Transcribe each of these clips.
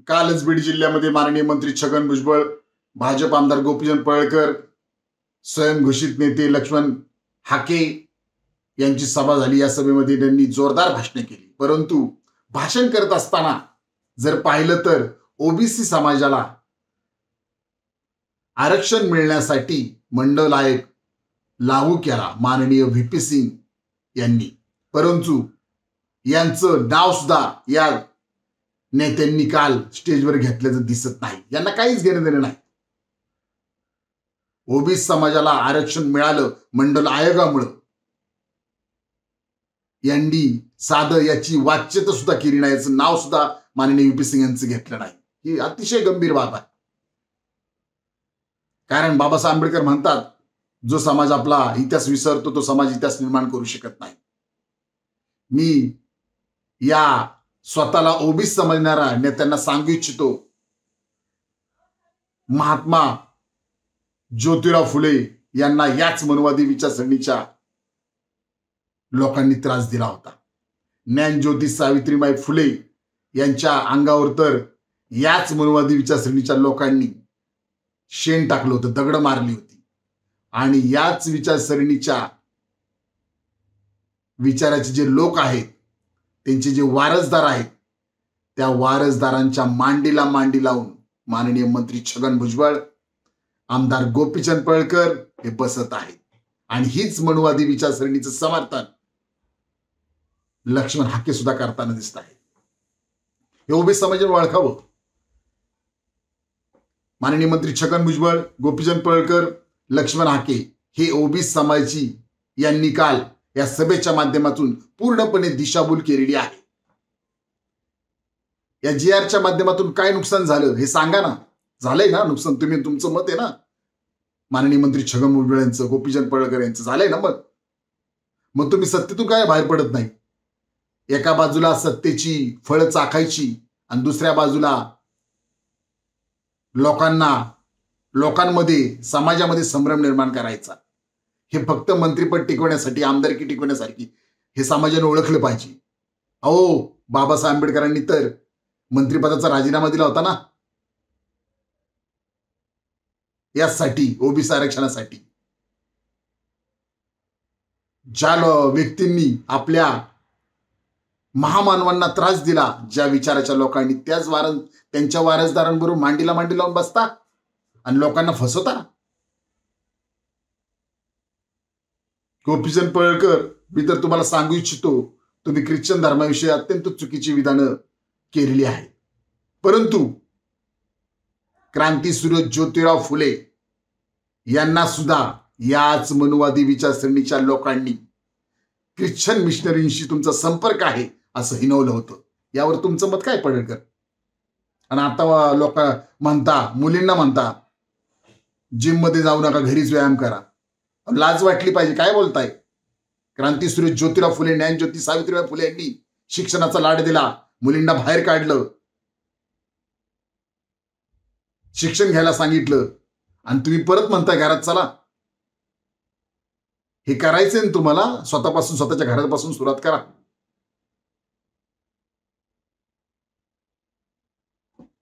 कालच बीड जिल्ह्यामध्ये माननीय मंत्री छगन भुजबळ, भाजप आमदार गोपीचंद पळळकर, स्वयंघोषित नेते लक्ष्मण हाके यांची सभा झाली। या सभेमध्ये त्यांनी जोरदार भाषणे केली, परंतु भाषण करत असताना जर पाहिलं तर ओबीसी समाजाला आरक्षण मिळण्यासाठी मंडल आयोग लागू केला माननीय व्हीपी सिंग यांनी, परंतु यांचं नाव सुद्धा या नेत्यांनी काल स्टेजवर घेतल्याचं दिसत नाही। यांना काहीच घेणं देणं नाही। ओबीसी समाजाला आरक्षण मिळालं मंडल आयोगामुळे, यांनी साधं याची वाच्यता सुद्धा केली नाही, याचं नाव सुद्धा माननीय व्हीपी सिंग यांचं घेतलं नाही। ही अतिशय गंभीर बाब आहे, कारण बाबासाहेब आंबेडकर म्हणतात जो समाज आपला इतिहास विसरतो तो समाज इतिहास निर्माण करू शकत नाही। मी या स्वतःला ओबीसी समजणारा नेत्यांना सांगू इच्छितो, महात्मा ज्योतिराव फुले यांना याच मनुवादी विचारसरणीच्या लोकांनी त्रास दिला होता। ज्ञानज्योती सावित्रीबाई फुले यांच्या अंगावर तर याच मनुवादी विचारसरणीच्या लोकांनी शेण टाकलं होतं, दगड मारली होती, आणि याच विचारसरणीच्या विचाराचे जे लोक आहेत, त्यांचे जे वारसदार आहेत, त्या वारसदारांच्या मांडीला मांडी लावून माननीय मंत्री छगन भुजबळ, आमदार गोपीचंद पळळकर हे बसत आहेत, आणि हीच मनुवादी विचारसरणीचं समर्थन लक्ष्मण हाके सुद्धा करताना दिसत आहे। हे ओबीसी समाजाने ओळखावं। माननीय मंत्री छगन भुजबळ, गोपीचंद पळळकर, लक्ष्मण हाके हे ओबीसी समाजाची यांनी काल या सभेच्या माध्यमातून पूर्णपणे दिशाभूल केलेली आहे। या जीआरच्या माध्यमातून काय नुकसान झालं हे सांगा ना। झालंय ना नुकसान? तुम्ही तुमचं मत आहे ना, माननीय मंत्री छगन भुजबळ यांचं, गोपीचंद पळळकर यांचं झालंय ना मत। मग तुम्ही सत्तेतून काय बाहेर पडत नाही? एका बाजूला सत्तेची फळं चाखायची आणि दुसऱ्या बाजूला लोकांमध्ये समाजामध्ये संभ्रम निर्माण करायचा। हे फक्त मंत्रीपद टिकवण्यासाठी, आमदारकी टिकवण्यासाठी हे समाजाने ओळखलं पाहिजे। अहो, बाबासाहेब आंबेडकरांनी तर मंत्रिपदाचा राजीनामा दिला होता ना, यासाठी, ओबीसी आरक्षणासाठी। ज्या व्यक्तींनी आपल्या महामानवांना त्रास दिला, ज्या विचाराच्या लोकांनी, त्यांच्या वारसदारांबरोबर मांडीला मांडी लावून बसता आणि लोकांना फसवता। गोपीचंद पळळकर, मी तर तुम्हाला सांगू इच्छितो, तुम्ही ख्रिश्चन धर्माविषयी अत्यंत चुकीची विधानं केलेली आहेत, परंतु क्रांतीसूर्य ज्योतिराव फुले यांना सुद्धा याच मनुवादी विचारसरणीच्या लोकांनी ख्रिश्चन मिशनरींशी तुमचा संपर्क आहे असं हिनवलं होतं। यावर तुमचं मत काय पळळकर? आणि आता लोक म्हणता, मुलींना म्हणता जिम मध्ये जाऊ नका, घरीच व्यायाम करा। लाज वाटली पाहिजे, काय बोलताय? क्रांतीसूर्य ज्योतिराव फुले, ज्ञानज्योती सावित्रीबाई फुले यांनी शिक्षणाचा लाड दिला, मुलींना बाहेर काढलं, शिक्षण घ्यायला सांगितलं, आणि तुम्ही परत म्हणताय घरात चला। हे करायचंय ना तुम्हाला? स्वतःपासून, स्वतःच्या घरापासून सुरुवात करा।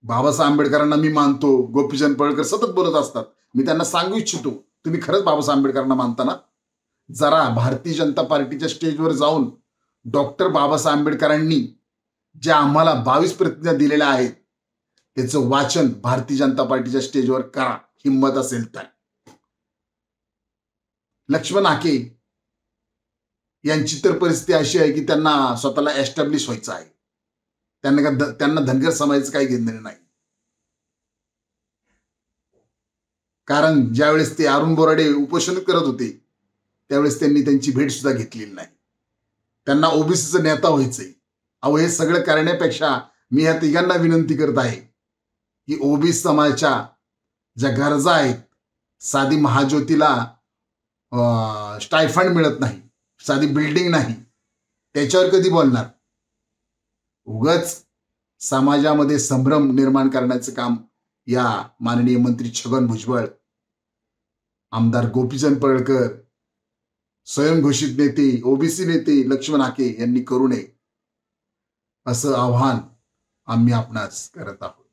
बाबासाहेब आंबेडकरांना मी मानतो, गोपीचंद पळळकर सतत बोलत असतात, मी त्यांना सांगू इच्छितो, तुम्ही खरंच बाबासाहेब आंबेडकरांना मानता ना? जरा भारतीय जनता पार्टीच्या स्टेजवर जाऊन डॉक्टर बाबासाहेब आंबेडकरांनी ज्या आम्हाला 22 प्रतिज्ञा दिलेल्या आहेत त्याचं वाचन भारतीय जनता पार्टीच्या स्टेजवर करा, हिम्मत असेल तर। लक्ष्मण हाके यांची तर परिस्थिती अशी आहे की त्यांना स्वतःला एस्टॅब्लिश व्हायचं आहे, त्यांना धनगर समाजाचं काही घेणं नाही। कारण ज्यावेळेस ते अरुण बोराडे उपोषण करत होते त्यावेळेस त्यांनी त्यांची भेट सुद्धा घेतलेली नाही। त्यांना ओबीसीचा नेता व्हायचंय। अहो, हे सगळं करण्यापेक्षा मी या तिघांना विनंती करत आहे की ओबीसी समाजाच्या ज्या गरजा आहेत, साधी महाज्योतीला स्टायफंड मिळत नाही, साधी बिल्डिंग नाही, त्याच्यावर कधी बोलणार? उगाच समाजामध्ये संभ्रम निर्माण करण्याचं काम या माननीय मंत्री छगन भुजबळ, आमदार गोपीचंद पळळकर, स्वयंघोषित नेते, ओबीसी नेते लक्ष्मण हाके यांनी करू नये, असं आव्हान आम्ही आपणास करत आहोत।